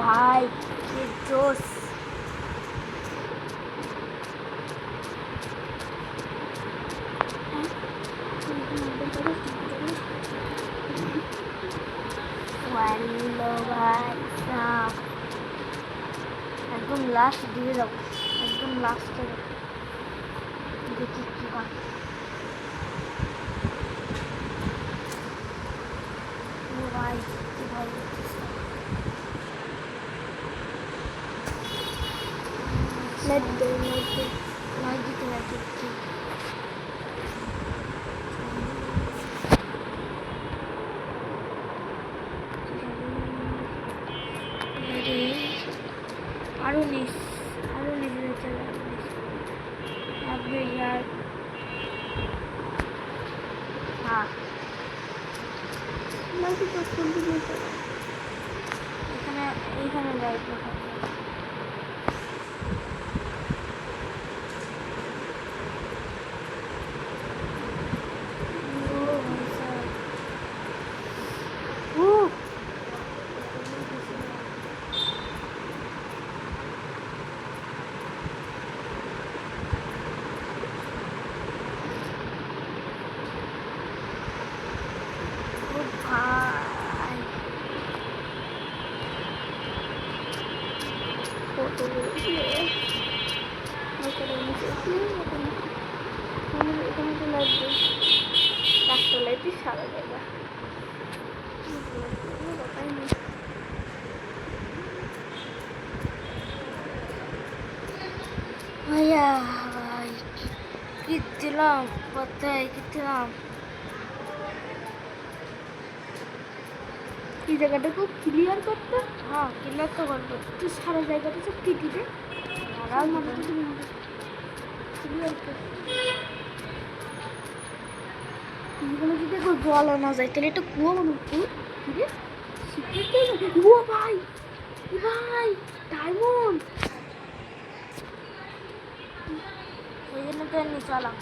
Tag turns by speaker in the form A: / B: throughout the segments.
A: भाई ये जोश भाई साहब एकदम लास्ट দিয়ে যাব একদম লাস্টে দেখি কি হয় ও ভাই কি ভাই let go like it आरो नहीं चला अब यार हाँ मैं तो पसंद नहीं करता এখানে লাইট দেখা সারা জায়গা ভাইয়া ভাই কি দিলাম কোথায় কি দিলাম এই জায়গাটাকে ক্লিয়ার করতে হ্যাঁ ক্লিয়ার তো করবো তুই সারা জায়গাটা সব কেটে আর মানে ক্লিয়ার কর এগুলো যদি একবার বলা না যায় তাহলে একটা কুয়ো বানাবো ও ভাই ভাই ডায়মন্ড ওই জন্য তো নিচে আলাম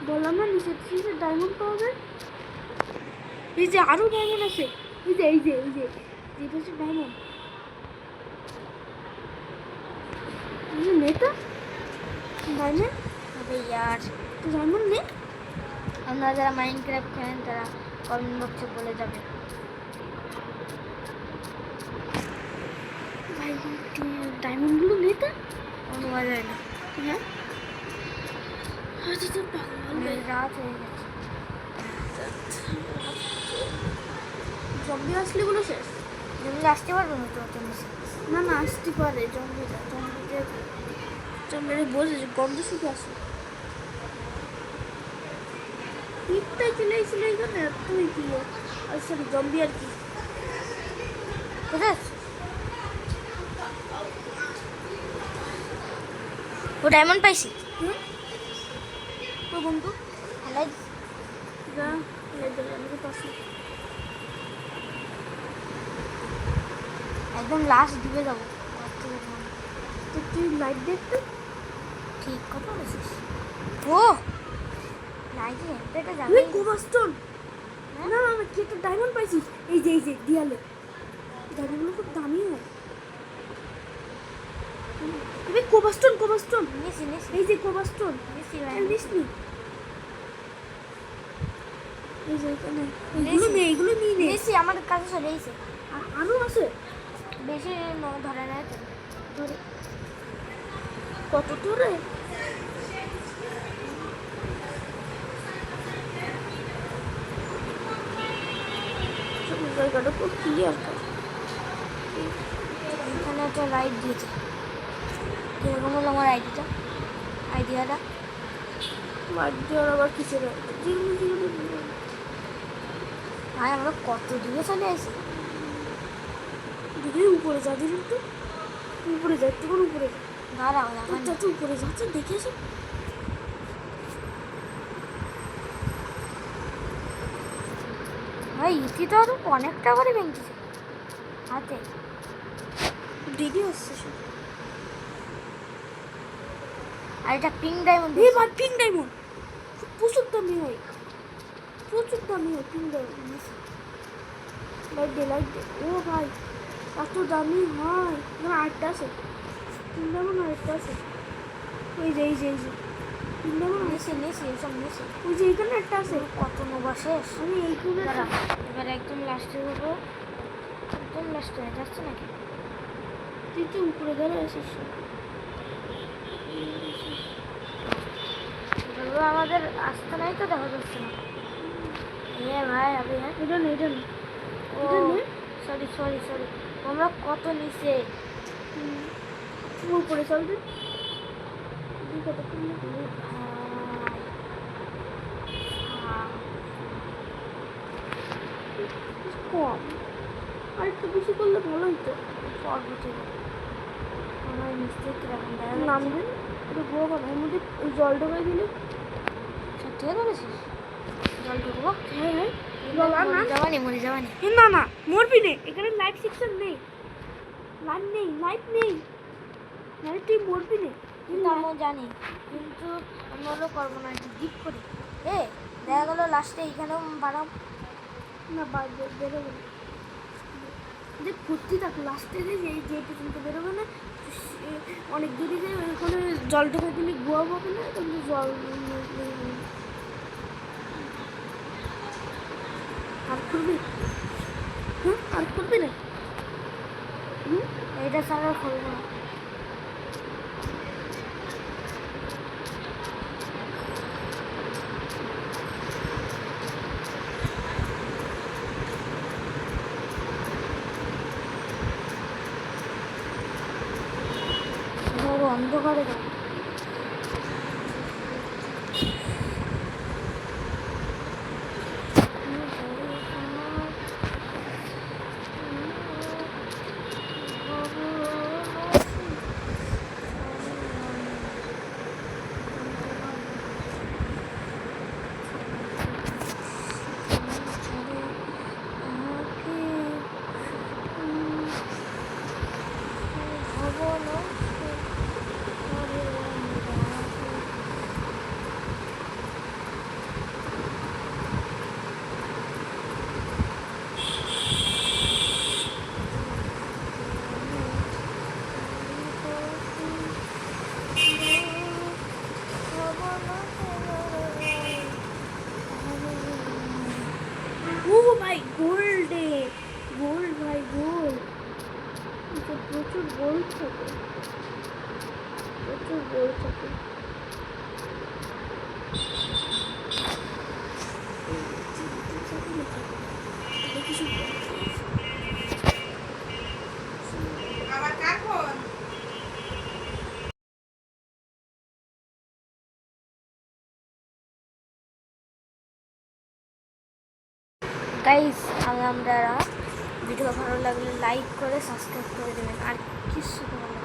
A: বললাম না নিচে থেকে ডায়মন্ড পাওয়া যায় এই যে আরো ডায়মন্ড আছে এই যে যেটা হচ্ছে ডায়মন্ড নেতা ডায়মন্ড আরে यार তো ডায়মন্ড নে আপনারা যারা মাইনক্রাফট খেলেন তারা কমেন্ট বক্সে বলে যাবে ভাই ডায়মন্ডগুলো নেই তো নেওয়া যায় না হ্যাঁ আচ্ছা তো পাগল রাত হয়ে গেছে জম্বি আসলে গুলো শেষ জম্বি আসতে পারবে না তো না আসতে পারে জম্বিরা বসে গন্ধ শুধু আসে পিকটাই চলে এসেছিল এখানে তুই কি সরি জম্বি আর কি বুঝেছ ও ডায়মন্ড পাইছি তো বন্ধু হেলাই যা হেলাই দিলে আমাকে পাশে একদম লাস্ট দিকে যাবো তো তুই লাইট দেখতে ঠিক কথা বলছিস ও কোবাস্টোন না আমি কি একটা ডায়মন্ড পাইছি এই যে দিয়ালে ডায়মন্ডগুলো খুব দামি হয় তুমি কোবাস্টোন নিছি এই যে কোবাস্টোন নিছি এই যে এখানে এগুলো নিয়ে নিছি আমার কাছে চলে এসেছে আরো আছে বেশি ধরে না ধরে কত দূরে জায়গাটা খুব ক্লিয়ার করে এখানে একটা লাইট দিয়েছে কিরকম হলো আমার আইডিয়াটা আবার কিছু ভাই আমরা কত দূরে চলে আসি দিদি উপরে যা দিদি একটু উপরে যা একটু করে উপরে দাঁড়াও চাচু উপরে যাচ্ছে দেখে এসে ভাই ইতি তো আরো অনেকটা করে ভেঙেছে হাতে দিদি আসছে আর এটা পিঙ্ক ডায়মন্ড ভাই পিঙ্ক ডায়মন্ড প্রচুর দামি হয় পিঙ্ক ডায়মন্ড লাইট দে ও ভাই এত দামি হয় না? আটটা আছে, তিনটা মনে হয় আটটা আছে। এই যে তিনটা মনে নিচে এইসব নিচে, ওই যে এইখানে একটা আছে। কত নোবা শেষ। আমি এইগুলো এবার একদম লাস্টে যাবো, একদম লাস্টে যাচ্ছে নাকি? তুই তো উপরে ধরে আসিস। আমাদের আসতে নাই তো, দেখা যাচ্ছে না। ভাই আমি এটা নেই, ও সরি তোমরা কত নিচে উপরে চলবে কম, আর একটু বেশি করলে ভালো হতো। পর্বতে আমার নিশ্চয়ই কিরকম নামবে, একটু গোয়া পাবো এর মধ্যে জল ঢোকাই দিলে। সত্যি বলেছিস? জল ঢুকবো? হ্যাঁ মরে যাবানি। না মরবি নে, এখানে লাইট সেকশন নেই, লাইট নেই মানে তুই মরবি নে। আমি জানি, কিন্তু আমি হলো করবো না, একটু ডিপ করি। দেখা গেলো লাস্টে এইখানেও বাড়াম না, বেরোবে না যে ফুর্তি থাক লাস্টে, যেটা চিনতে বেরোবে না অনেক দূরে যায়, ওইখানে জল ঢোকা দিলে গোয়া পাবে না, কিন্তু জল আর করবি। আর করবি না, এইটা ছাড়া করবো না। অন্ধকারে যাবো। ভাই গোল্ড ভাই, গোল্ড প্রচুর গোল্ড থাকে, গাইস। আপনারা ভিডিও ভালো লাগলে লাইক করে সাবস্ক্রাইব করে দেবেন, আর কিছু ভালো